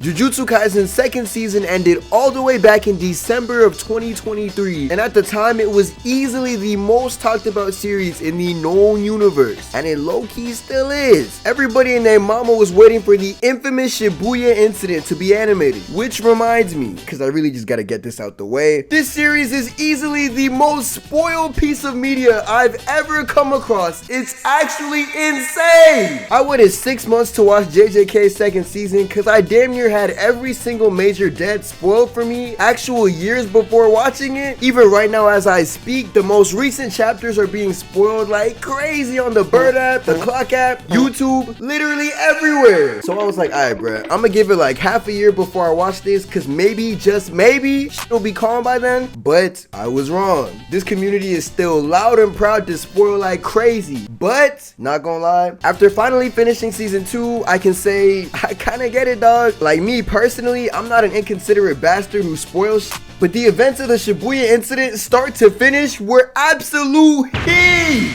Jujutsu Kaisen's second season ended all the way back in December of 2023, and at the time it was easily the most talked about series in the known universe, and it low-key still is. Everybody and their mama was waiting for the infamous Shibuya Incident to be animated, which reminds me, because I really just gotta get this out the way, this series is easily the most spoiled piece of media I've ever come across. It's actually insane. I waited 6 months to watch JJK's second season because I damn near had every single major death spoiled for me actual years before watching it. Even right now as I speak, the most recent chapters are being spoiled like crazy on the Bird app, the Clock app, YouTube, literally everywhere. So I was like, alright bruh, I'm gonna give it like half a year before I watch this, because maybe, just maybe, it'll be calm by then. But I was wrong. This community is still loud and proud to spoil like crazy. But, not gonna lie, after finally finishing season 2, I can say, I kinda get it, dog. Like me personally, I'm not an inconsiderate bastard who spoils shit, but the events of the Shibuya Incident, start to finish, were absolute heat.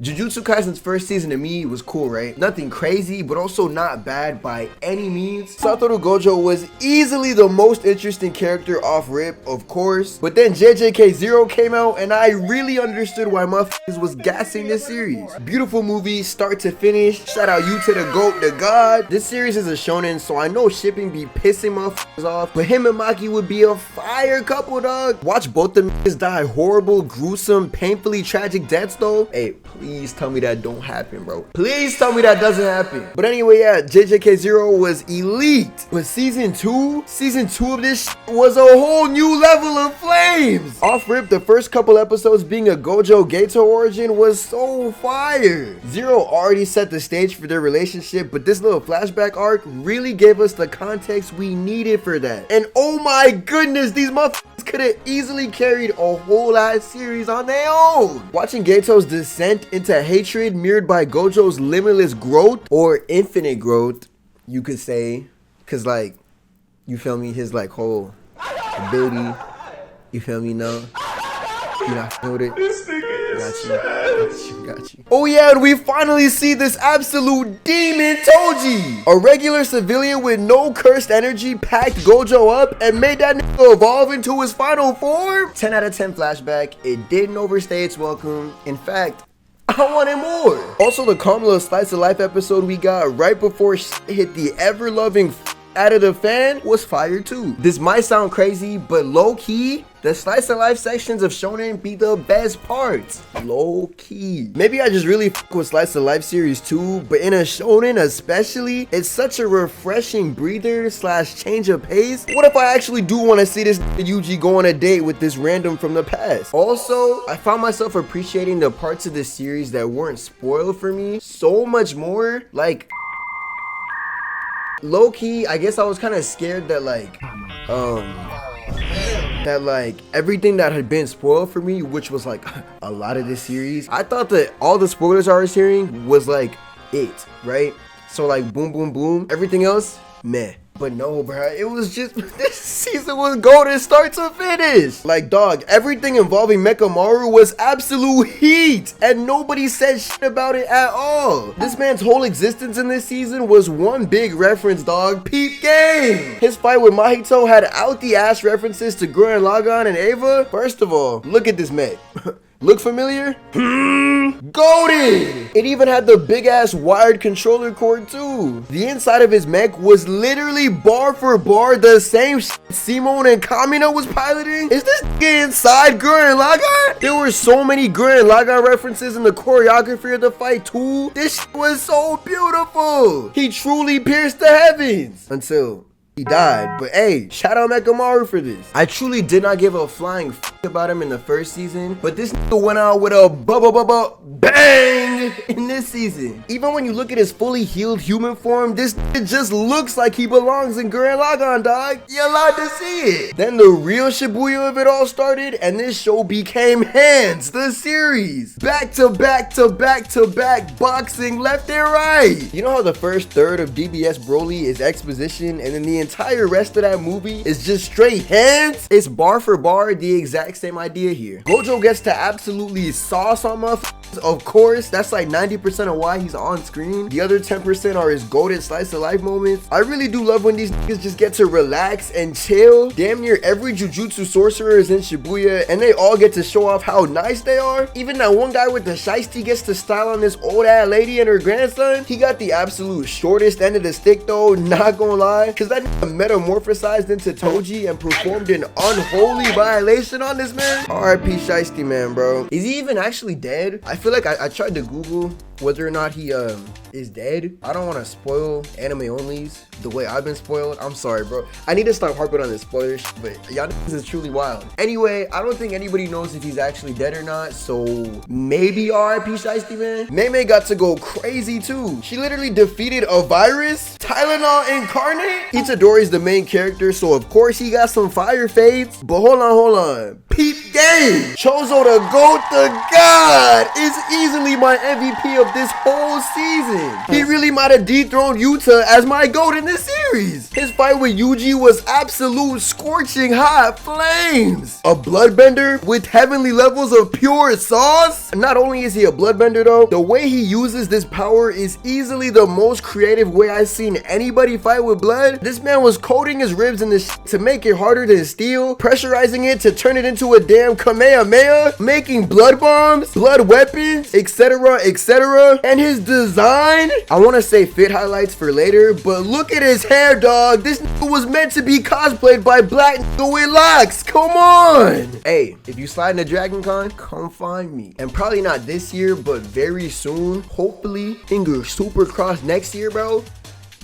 Jujutsu Kaisen's first season to me was cool, right? Nothing crazy, but also not bad by any means. Satoru Gojo was easily the most interesting character off rip, of course. But then JJK Zero came out, and I really understood why motherfuckers was gassing this series. Beautiful movie, start to finish. Shout out you to the GOAT, the God. This series is a shonen, so I know shipping be pissing motherfuckers off, but him and Maki would be a fire couple, dog. Watch both them niggas die horrible, gruesome, painfully tragic deaths though. Hey, please tell me that don't happen, bro. Please tell me that doesn't happen. But anyway, yeah, JJK Zero was elite. But season 2 of this was a whole new level of flames. Off rip, the first couple episodes being a Gojo Geto origin was so fire. Zero already set the stage for their relationship, but this little flashback arc really gave us the context we needed for that. And oh my goodness, these motherfuckers could have easily carried a whole ass series on their own. Watching Geto's descent into hatred mirrored by Gojo's limitless growth, or infinite growth, you could say, because like, you feel me, his like whole ability, you feel me, no? You not with it? This nigga got you. Oh yeah, and we finally see this absolute demon Toji. A regular civilian with no cursed energy packed Gojo up and made that nigga evolve into his final form. 10 out of 10 flashback. It didn't overstay its welcome. In fact, I wanted more. Also, the calm little slice of life episode we got right before shit hit the ever-loving out of the fan was fire too. This might sound crazy, but low-key, the slice of life sections of shonen be the best parts. Low-key. Maybe I just really fuck with slice of life series too, but in a shonen especially, it's such a refreshing breather slash change of pace. What if I actually do want to see this Yuji go on a date with this random from the past? Also, I found myself appreciating the parts of this series that weren't spoiled for me so much more. Like, low-key, I guess I was kind of scared that everything that had been spoiled for me, which was like a lot of this series, I thought that all the spoilers I was hearing was like it, right? So like boom boom boom, everything else meh. But no, bro, it was just, this season was golden start to finish. Like, dog, everything involving Mechamaru was absolute heat, and nobody said shit about it at all. This man's whole existence in this season was one big reference, dog. Peep game. His fight with Mahito had out the ass references to Gurren Lagann and Eva. First of all, look at this mech. Look familiar? Golden! It even had the big ass wired controller cord too. The inside of his mech was literally bar for bar the same shit Simone and Kamina was piloting. Is this inside Gurren Lagann? There were so many Gurren Lagann references in the choreography of the fight too. This shit was so beautiful. He truly pierced the heavens. Until he died. But hey, shout out Mechamaru for this. I truly did not give a flying f about him in the first season, but this nigga went out with a bang in this season. Even when you look at his fully healed human form, this nigga just looks like he belongs in Gurren Lagann, dog. You're allowed to see it. Then the real Shibuya of it all started, and this show became Hands, the series. Back to back to back to back boxing left and right. You know how the first third of DBS Broly is exposition, and then the entire rest of that movie is just straight hands? It's bar for bar the exact same idea here. Gojo gets to absolutely sauce on motherfuckers Of course, that's like 90% of why he's on screen. The other 10% are his golden slice of life moments. I really do love when these niggas just get to relax and chill. Damn near every jujutsu sorcerer is in Shibuya and they all get to show off how nice they are. Even that one guy with the shiesty gets to style on this old ass lady and her grandson. He got the absolute shortest end of the stick though, not gonna lie, because that nigga metamorphosized into Toji and performed an unholy violation on this man. R.I.P. Shiesty man, bro. Is he even actually dead? I feel like I tried to Google whether or not he is dead. I don't want to spoil anime onlys the way I've been spoiled. I'm sorry, bro. I need to stop harping on this spoilers, but y'all niggas is truly wild. Anyway, I don't think anybody knows if he's actually dead or not, so maybe R.I.P. Shiesty man. Mei got to go crazy too. She literally defeated a virus, Tylenol incarnate. Itadori is the main character, so of course he got some fire fades. But hold on. Peep game. Choso the GOAT, the God, is easily my MVP of this whole season. He really might have dethroned Yuta as my GOAT in this series. His fight with Yuji was absolute scorching hot flames. A bloodbender with heavenly levels of pure sauce. Not only is he a bloodbender though, the way he uses this power is easily the most creative way I've seen anybody fight with blood. This man was coating his ribs in this to make it harder than steel, pressurizing it to turn it into a damn Kamehameha, making blood bombs, blood weapons, etc, etc. And his design, I want to say fit highlights for later, but look at his hair, dog. This nigga was meant to be cosplayed by black nigga with locks. Come on. Hey, if you slide into Dragon Con, come find me. And probably not this year, but very soon, hopefully, fingers super crossed next year, bro.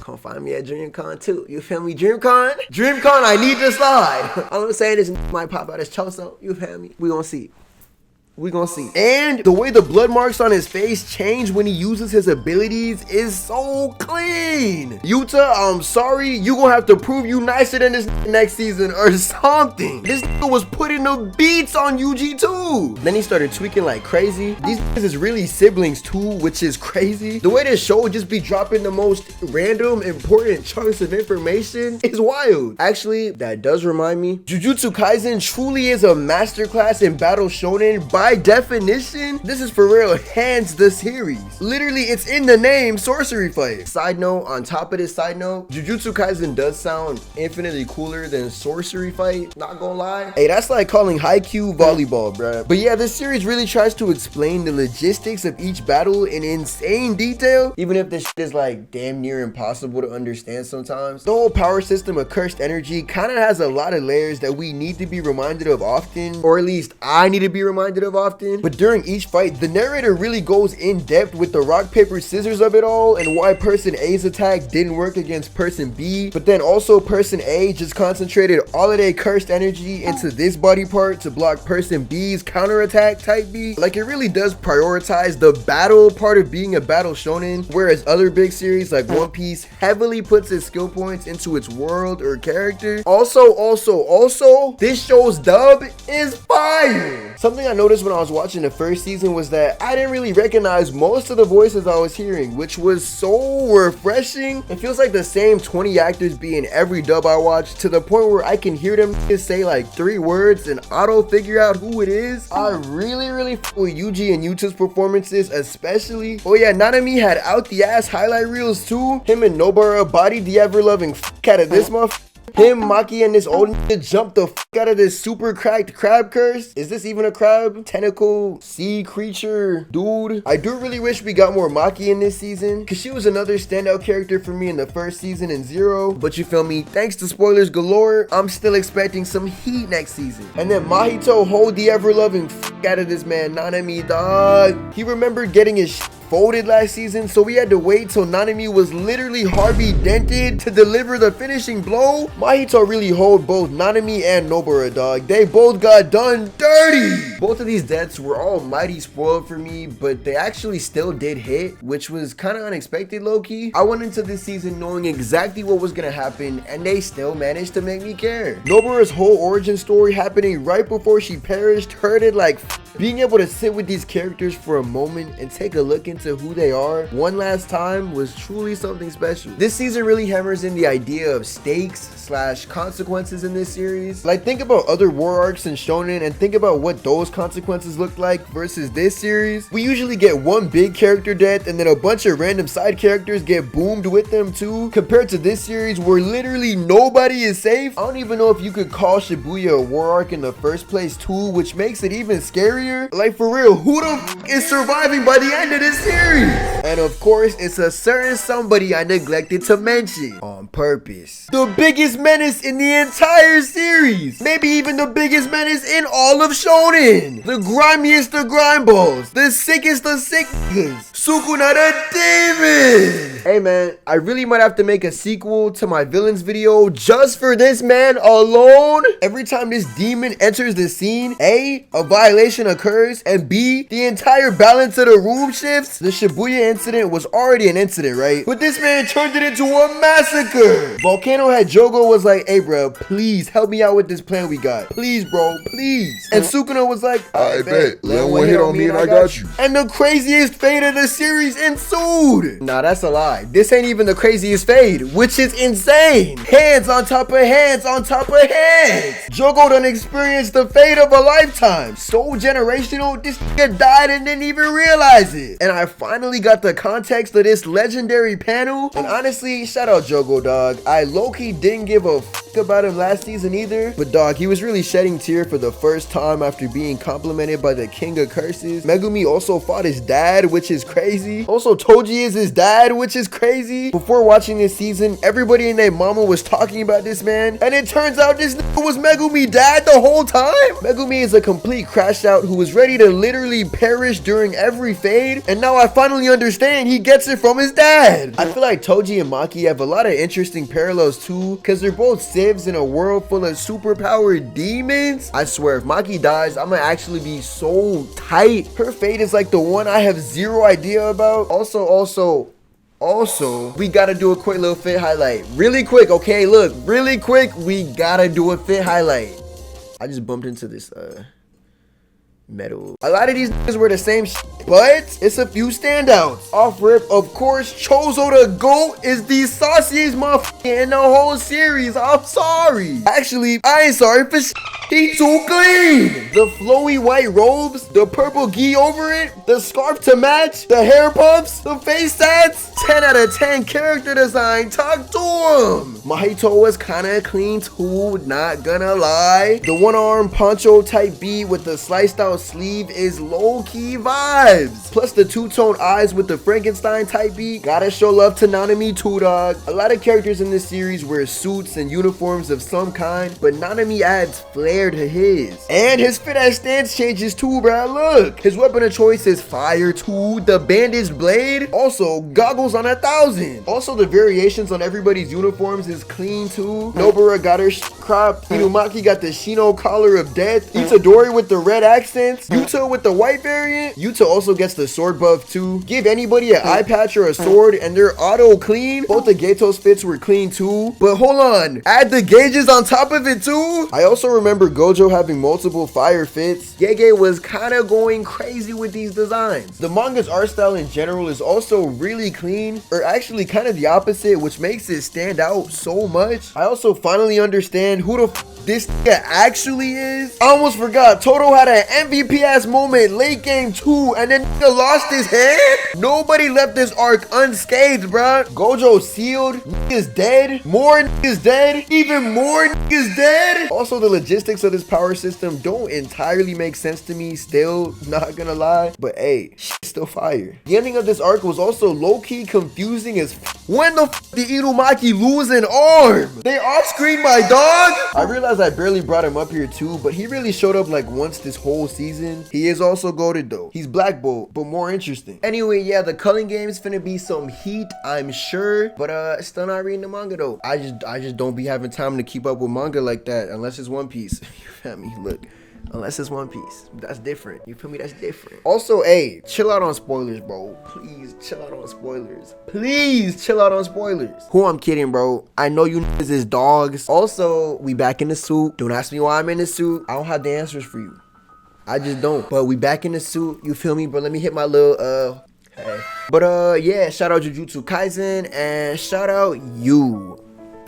Come find me at DreamCon too. You feel me? DreamCon, I need to slide. All I'm saying is might pop out as Choso. You feel me? We gonna see. And the way the blood marks on his face change when he uses his abilities is so clean. Yuta, I'm sorry, you gonna have to prove you nicer than this next season or something. This nigga was putting the beats on Yuji too. Then he started tweaking like crazy. These niggas is really siblings too, which is crazy. The way this show would just be dropping the most random important chunks of information is wild. Actually, that does remind me, Jujutsu Kaisen truly is a masterclass in battle shonen. By definition, this is for real hands the series. Literally, it's in the name, sorcery fight. Side note, on top of this side note, Jujutsu Kaisen does sound infinitely cooler than sorcery fight, not gonna lie. Hey, that's like calling Haikyuu volleyball, bruh. But yeah, this series really tries to explain the logistics of each battle in insane detail, even if this shit is like damn near impossible to understand sometimes. The whole power system of cursed energy kind of has a lot of layers that we need to be reminded of often, or at least I need to be reminded of often. But during each fight, the narrator really goes in depth with the rock paper scissors of it all and why person A's attack didn't work against person B, but then also person A just concentrated all of their cursed energy into this body part to block person B's counterattack type B. Like, it really does prioritize the battle part of being a battle shonen, whereas other big series like One Piece heavily puts its skill points into its world or character. Also, this show's dub is fire. Something I noticed when I was watching the first season was that I didn't really recognize most of the voices I was hearing, which was so refreshing. It feels like the same 20 actors be in every dub I watch, to the point where I can hear them just say like 3 words and auto figure out who it is. I really f with Yuji and Yuta's performances especially. Oh yeah, Nanami had out the ass highlight reels too. Him and Nobara bodied the ever-loving f out of this motherfucker. Him, Maki, and this old nigga jumped the f out of this super cracked crab curse. Is this even a crab? Tentacle, sea creature, dude. I do really wish we got more Maki in this season, because she was another standout character for me in the first season in Zero. But you feel me? Thanks to spoilers galore, I'm still expecting some heat next season. And then Mahito hold the ever-loving f out of this man, Nanami, dog. He remembered getting his folded last season, so we had to wait till Nanami was literally Harvey dented to deliver the finishing blow. Mahito really hold both Nanami and Nobara, dog. They both got done dirty. Both of these deaths were almighty spoiled for me, but they actually still did hit, which was kind of unexpected, low-key. I went into this season knowing exactly what was gonna happen, and they still managed to make me care. Nobara's whole origin story happening right before she perished hurted like Being able to sit with these characters for a moment and take a look into who they are one last time was truly something special. This season really hammers in the idea of stakes / consequences in this series. Like, think about other war arcs in shonen and think about what those consequences look like versus this series. We usually get one big character death and then a bunch of random side characters get boomed with them too, compared to this series where literally nobody is safe. I don't even know if you could call Shibuya a war arc in the first place too, which makes it even scarier. Like, for real, who the f is surviving by the end of this series? And of course, it's a certain somebody I neglected to mention on purpose. The biggest menace in the entire series, maybe even the biggest menace in all of shonen, the grimiest of grime balls, the sickest of sick niggas, Sukuna the demon. Hey man, I really might have to make a sequel to my villains video just for this man alone. Every time this demon enters the scene, A, a violation occurs, and B, the entire balance of the room shifts. The Shibuya incident was already an incident, right? But this man turned it into a massacre. Volcano Head Jogo was like, hey bro, please help me out with this plan we got. Please bro, please. And Sukuna was like, I bet. Let one hit on me and I got you. And the craziest fate of the series ensued. Nah, that's a lie. This ain't even the craziest fade, which is insane. Hands on top of hands on top of hands. Jogo done experienced the fate of a lifetime. So generational, this nigga died and didn't even realize it. And I finally got the context of this legendary panel. And honestly, shout out Jogo, dog. I low-key didn't give a f about him last season either. But dog, he was really shedding tear for the first time after being complimented by the king of curses. Megumi also fought his dad, which is crazy. Also, Toji is his dad, which is crazy. Before watching this season, everybody and their mama was talking about this man. And it turns out this nigga was Megumi dad the whole time. Megumi is a complete crash out who was ready to literally perish during every fade. And now I finally understand he gets it from his dad. I feel like Toji and Maki have a lot of interesting parallels too, because they're both civs in a world full of superpowered demons. I swear, if Maki dies, I'm gonna actually be so tight. Her fate is like the one I have zero idea about. Also, we gotta do a quick little fit highlight. Really quick, okay? Look, really quick, we gotta do a fit highlight. I just bumped into this, metal. A lot of these niggas were the same but it's a few standouts. Off rip, of course, Choso the GOAT is the sauciest motherfucker in the whole series. I'm sorry. Actually, I ain't sorry for he's too clean. The flowy white robes, the purple gi over it, the scarf to match, the hair puffs, the face tats. 10 out of 10 character design. Talk to him. Mahito was kinda clean too, not gonna lie. The one-arm poncho type beat with the sliced out sleeve is low-key vibes. Plus the two-tone eyes with the Frankenstein type beat. Gotta show love to Nanami too, dog. A lot of characters in this series wear suits and uniforms of some kind, but Nanami adds flair to his. And his fit-ass stance changes too, bruh. Look, his weapon of choice is fire too. The bandaged blade. Also, goggles on 1,000. Also, the variations on everybody's uniforms is clean too. Nobara got her cropped. Inumaki got the Shino collar of death. Itadori with the red accents. Yuta with the white variant. Yuta also gets the sword buff too. Give anybody an eye patch or a sword and they're auto clean. Both the Gatos fits were clean too. But hold on, add the gauges on top of it too. I also remember Gojo having multiple fire fits. Gege was kind of going crazy with these designs. The manga's art style in general is also really clean, or actually kind of the opposite, which makes it stand out so much. I also finally understand who the f this nigga actually is. I almost forgot, Toto had an MVP ass moment late game 2 and then nigga lost his hand. Nobody left this arc unscathed, bruh. Gojo sealed, niggas dead, more niggas dead, even more niggas dead. Also, the logistics of this power system don't entirely make sense to me still, not gonna lie, but hey, still fire. The ending of this arc was also low-key confusing as when the f did Inumaki lose an arm? They off-screened my dog? I realized I barely brought him up here too, but he really showed up like once this whole season. He is also goated though. He's Black Bolt, but more interesting. Anyway, yeah, the culling game is finna be some heat, I'm sure, but still not reading the manga though. I just don't be having time to keep up with manga like that unless it's One Piece. You feel me? Look. Unless it's One Piece. That's different. You feel me? That's different. Also, hey, chill out on spoilers, bro. Please chill out on spoilers. Please chill out on spoilers. Who I'm kidding, bro. I know you niggas is dogs. Also, we back in the suit. Don't ask me why I'm in the suit. I don't have the answers for you. I just don't. But we back in the suit. You feel me, bro? Let me hit my little hey. But yeah, shout out Jujutsu Kaisen and shout out you.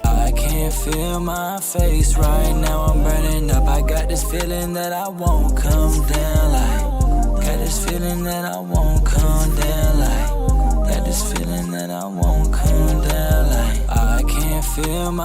I can't feel my face right now. I'm burning up. I got this feeling that I won't come down. Like, got this feeling that I won't come down. Like, got this feeling that I won't come down. Like, I can't feel my